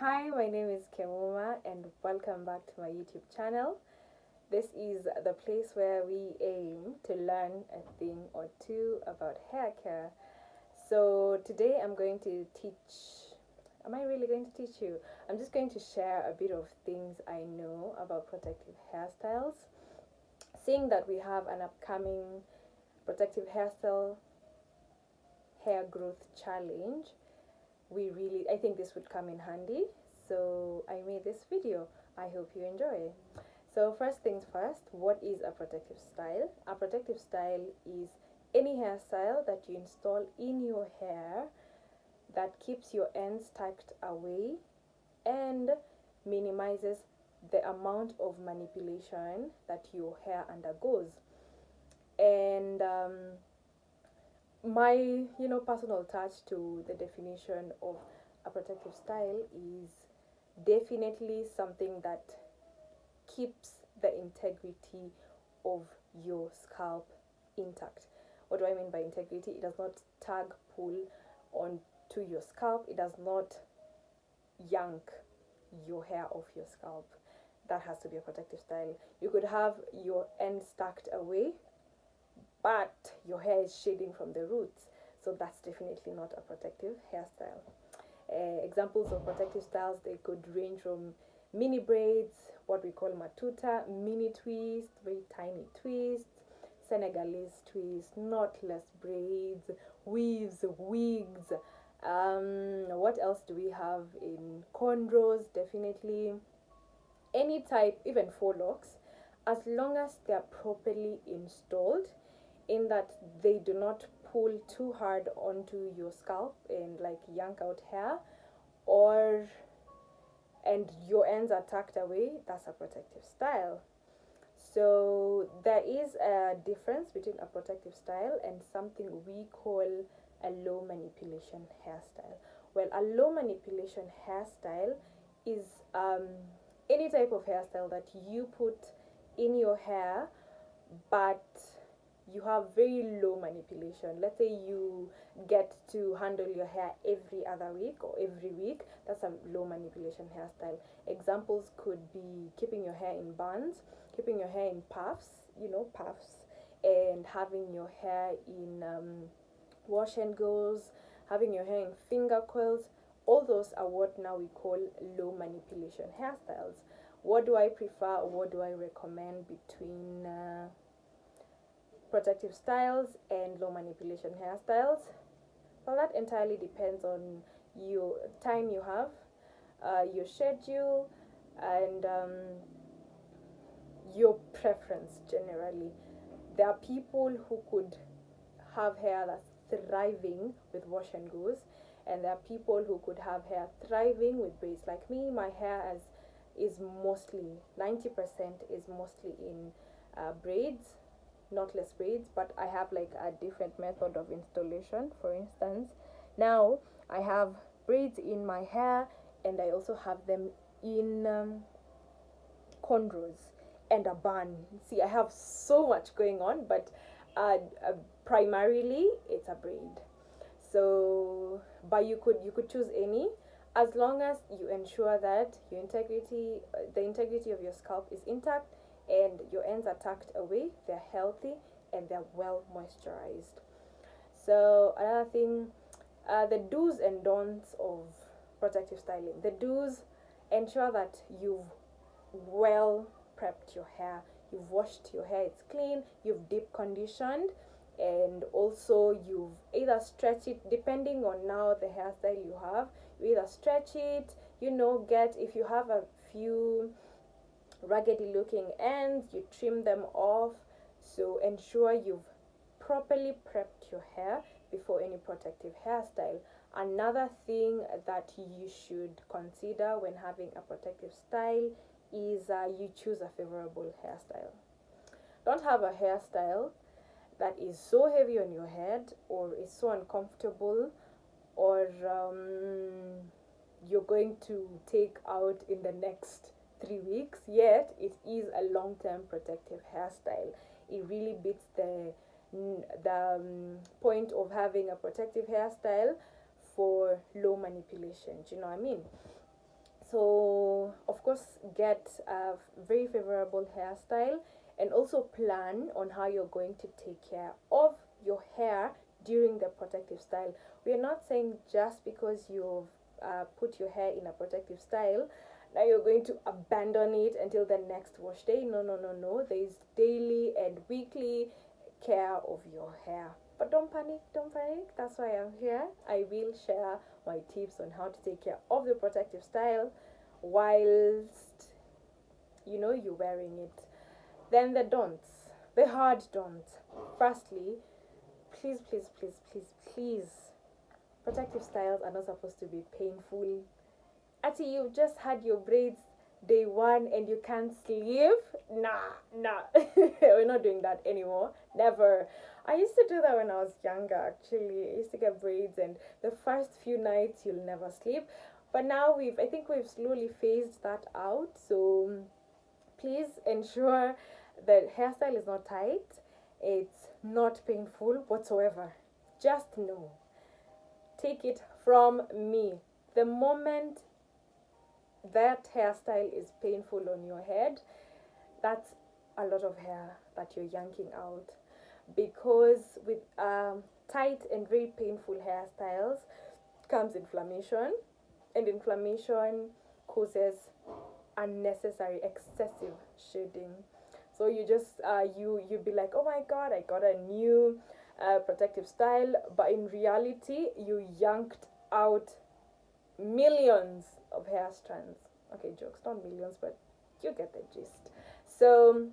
Hi, my name is Kemuma and welcome back to my YouTube channel. This is the place where we aim to learn a thing or two about hair care. So today I'm going to teach, am I really going to teach you? I'm just going to share a bit of things I know about protective hairstyles. Seeing that we have an upcoming protective hairstyle hair growth challenge, I think this would come in handy. So I made this video. I hope you enjoy. So first things first, what is a protective style? A protective style is any hairstyle that you install in your hair that keeps your ends tucked away and minimizes the amount of manipulation that your hair undergoes. And my personal touch to the definition of a protective style is definitely something that keeps the integrity of your scalp intact. What do I mean by integrity? It does not tug, pull onto your scalp. It does not yank your hair off your scalp. That has to be a protective style. You could have your ends tucked away, but your hair is shading from the roots. So that's definitely not a protective hairstyle. Examples of protective styles, they could range from mini braids, what we call matuta, mini twists, very tiny twists, Senegalese twists, knotless braids, weaves, wigs. What else do we have in cornrows? Definitely any type, even faux locks, as long as they are properly installed, in that they do not pull too hard onto your scalp and like yank out hair, or and your ends are tucked away, that's a protective style. So there is a difference between a protective style and something we call a low manipulation hairstyle. Well, a low manipulation hairstyle is any type of hairstyle that you put in your hair, but you have very low manipulation. Let's say you get to handle your hair every other week or every week. That's a low manipulation hairstyle. Examples could be keeping your hair in buns, keeping your hair in puffs, and having your hair in wash and goes, having your hair in finger coils. All those are what now we call low manipulation hairstyles. What do I prefer, or what do I recommend between protective styles and low manipulation hairstyles? Well, that entirely depends on your time you have, your schedule, and your preference generally. There are people who could have hair that's thriving with wash and goes, and there are people who could have hair thriving with braids. Like me, my hair is mostly 90% is mostly in braids, knotless braids, but I have like a different method of installation. For instance, now I have braids in my hair, and I also have them in cornrows and a bun. See, I have so much going on, but primarily it's a braid. So, but you could choose any, as long as you ensure that the integrity of your scalp is intact, and your ends are tucked away, they're healthy, and they're well moisturized. So another thing, the do's and don'ts of protective styling. The do's: ensure that you've well prepped your hair, you've washed your hair, it's clean, you've deep conditioned, and also you've either stretched it, depending on now the hairstyle you have. You either stretch it, get, if you have a few raggedy looking ends, you trim them off. So ensure you've properly prepped your hair before any protective hairstyle. Another thing that you should consider when having a protective style is you choose a favorable hairstyle. Don't have a hairstyle that is so heavy on your head, or is so uncomfortable, or you're going to take out in the next 3 weeks, yet it is a long-term protective hairstyle. It really beats the point of having a protective hairstyle for low manipulation. Do you know what I mean? So of course get a very favorable hairstyle, and also plan on how you're going to take care of your hair during the protective style. We are not saying just because you've put your hair in a protective style now you're going to abandon it until the next wash day. No, no, no, no. There is daily and weekly care of your hair. But don't panic, don't panic. That's why I'm here. I will share my tips on how to take care of the protective style whilst you're wearing it. Then the don'ts, the hard don'ts. Firstly, please, please, please, please, please, protective styles are not supposed to be painful. Actually, you've just had your braids day one and you can't sleep. Nah. We're not doing that anymore. Never. I used to do that when I was younger, actually. I used to get braids, and the first few nights you'll never sleep. But now I think we've slowly phased that out. So please ensure that hairstyle is not tight. It's not painful whatsoever. Just know. Take it from me. The moment that hairstyle is painful on your head, that's a lot of hair that you're yanking out. Because with tight and very painful hairstyles comes inflammation, and inflammation causes unnecessary excessive shedding. So you just you'd be like, oh my god, I got a new protective style, but in reality you yanked out millions of hair strands. Okay, jokes, not millions, but you get the gist. So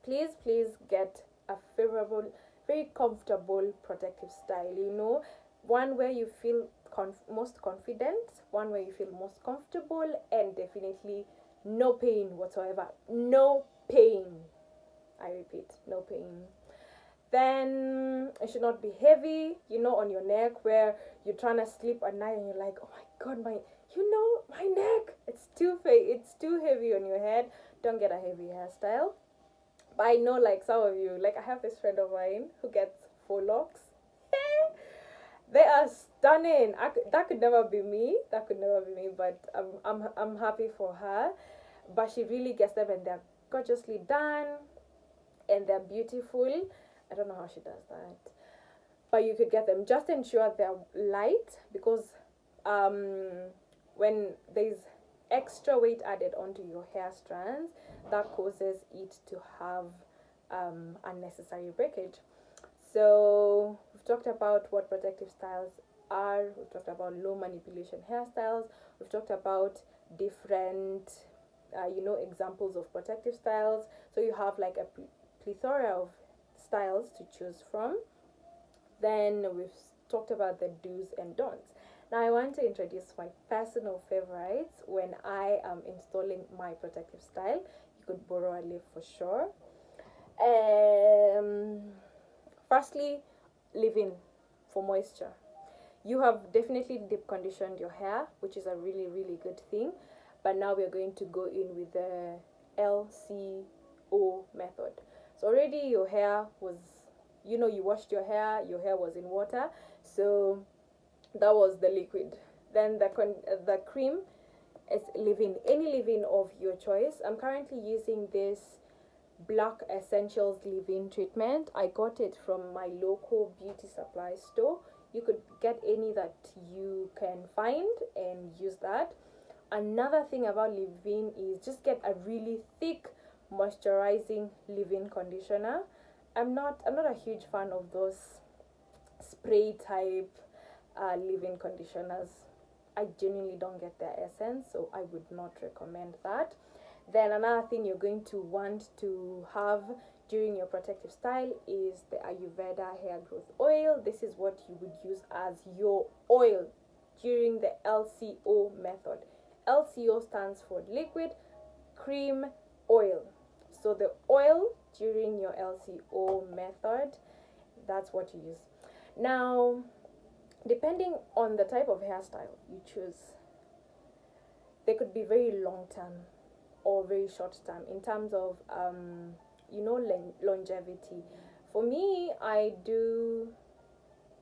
please get a favorable, very comfortable protective style, one where you feel most confident, one where you feel most comfortable, and definitely no pain whatsoever. No pain. I repeat, no pain. Then it should not be heavy, on your neck, where you're trying to sleep at night and you're like, oh my god, my neck, it's too heavy on your head. Don't get a heavy hairstyle. But I know, like, some of you, like, I have this friend of mine who gets faux locks. They are stunning. That could never be me. But I'm happy for her. But she really gets them, and they're gorgeously done, and they're beautiful. I don't know how she does that, but you could get them. Just ensure they're light, because when there's extra weight added onto your hair strands, that causes it to have unnecessary breakage. So we've talked about what protective styles are. We've talked about low manipulation hairstyles. We've talked about different examples of protective styles. So you have like a plethora of styles to choose from. Then we've talked about the do's and don'ts. Now I want to introduce my personal favorites when I am installing my protective style. You could borrow a leaf for sure. Firstly, leave-in for moisture. You have definitely deep conditioned your hair, which is a really, really good thing. But now we're going to go in with the LCO method. So already your hair was, you washed your hair was in water. So that was the liquid. Then the cream is leave-in, any leave-in of your choice. I'm currently using this Black Essentials leave-in treatment. I got it from my local beauty supply store. You could get any that you can find and use that. Another thing about leave-in is just get a really thick moisturizing leave-in conditioner. I'm not a huge fan of those spray type leave-in conditioners. I genuinely don't get their essence, so I would not recommend that. Then another thing you're going to want to have during your protective style is the Ayurveda hair growth oil. This is what you would use as your oil during the LCO method. LCO stands for liquid, cream, oil. So the oil during your LCO method, that's what you use. Now, depending on the type of hairstyle you choose, they could be very long term or very short term in terms of longevity. For me, I do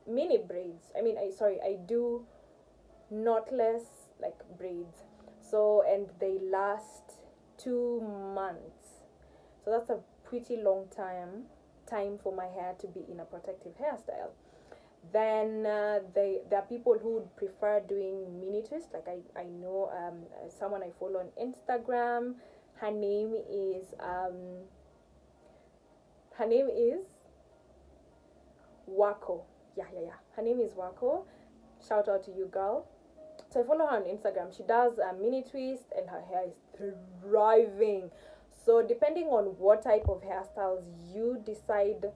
mini braids. I do knotless like braids. So, and they last 2 months. So that's a pretty long time for my hair to be in a protective hairstyle. Then there are people who would prefer doing mini twist. Like I know someone I follow on Instagram. Her name is Wako. Yeah. Her name is Wako. Shout out to you, girl. So I follow her on Instagram. She does a mini twist and her hair is thriving. So depending on what type of hairstyles you decide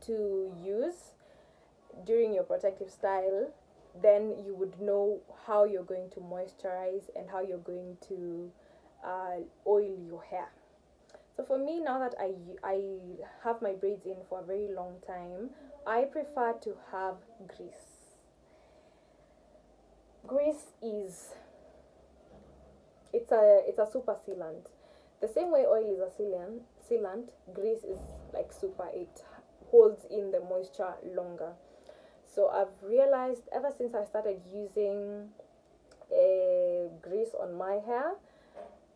to use during your protective style, then you would know how you're going to moisturize and how you're going to oil your hair. So for me, now that I have my braids in for a very long time, I prefer to have grease. Grease is it's a super sealant. The same way oil is a sealant, grease is like super. It holds in the moisture longer. So I've realized ever since I started using grease on my hair,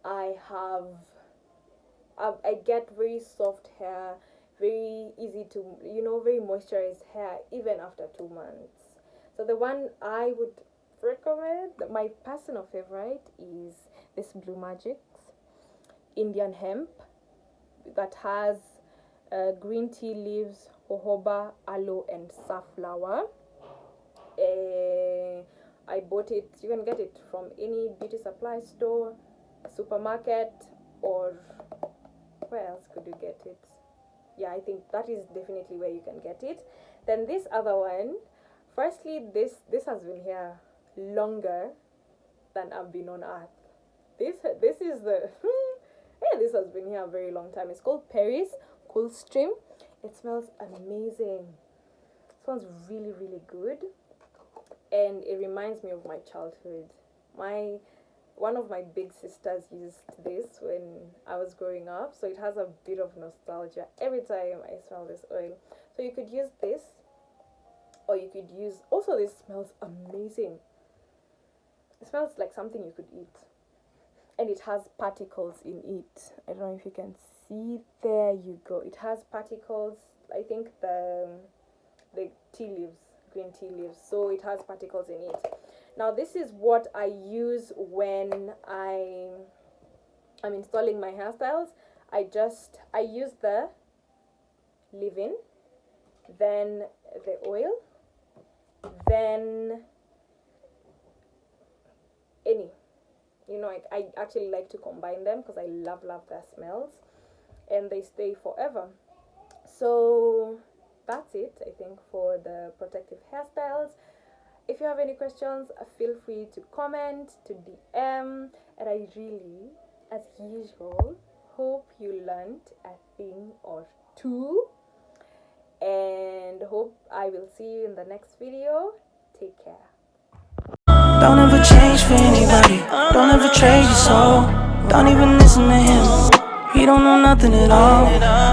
I get very soft hair, very easy to, very moisturized hair even after 2 months. So the one I would recommend, my personal favorite, is this Blue Magic's Indian hemp that has green tea leaves, jojoba, aloe, and safflower. I bought it. You can get it from any beauty supply store, supermarket, or where else could you get it? Yeah, I think that is definitely where you can get it. Then this other one, firstly, this has been here longer than I've been on earth. This is the this has been here a very long time. It's called Paris Coolstream. It smells amazing. It smells really, really good, and it reminds me of my childhood. One of my big sisters used this when I was growing up, so it has a bit of nostalgia every time I smell this oil. So you could use this, or you could use, also this smells amazing. It smells like something you could eat, and it has particles in it. I don't know if you can see. There you go. It has particles. I think the tea leaves, green tea leaves, so it has particles in it. Now this is what I use when I'm installing my hairstyles. I use the leave-in, then the oil, then any. I actually like to combine them because I love their smells, and they stay forever. So that's it, I think, for the protective hairstyles. If you have any questions, feel free to comment, to DM, and I really, as usual, hope you learned a thing or two, and hope I will see you in the next video. Take care. Don't ever change for anybody, don't ever trade your soul. Don't even listen to him, he don't know nothing at all.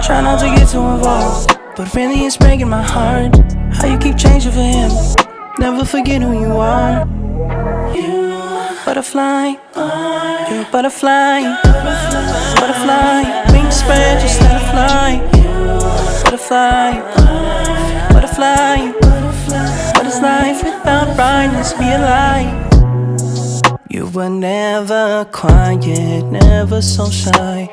Try not to get too involved, but really it's breaking my heart how you keep changing for him. Never forget who you are. You butterfly, you're a butterfly. Butterfly, wings spread, just let it fly. Butterfly, butterfly. What is life without brightness? Be a light. You were never quiet, never so shy.